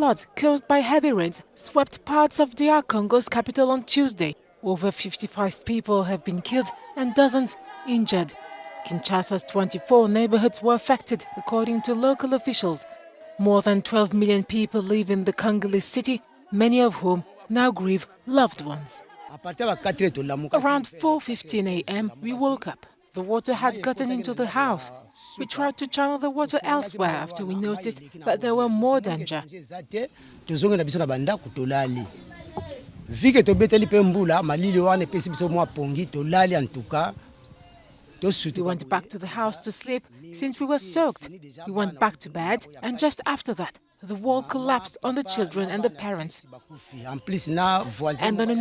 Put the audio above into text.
floods caused by heavy rains swept parts of DR Congo's capital on Tuesday. Over 55 people have been killed and dozens injured. Kinshasa's 24 neighborhoods were affected, according to local officials. More than 12 million people live in the Congolese city, many of whom now grieve loved ones. Around 4:15 a.m. we woke up. The water had gotten into the house. We tried to channel the water elsewhere after we noticed that there were more danger. We went back to the house to sleep since we were soaked. We went back to bed, and just after that, the wall collapsed on the children and the parents. And on a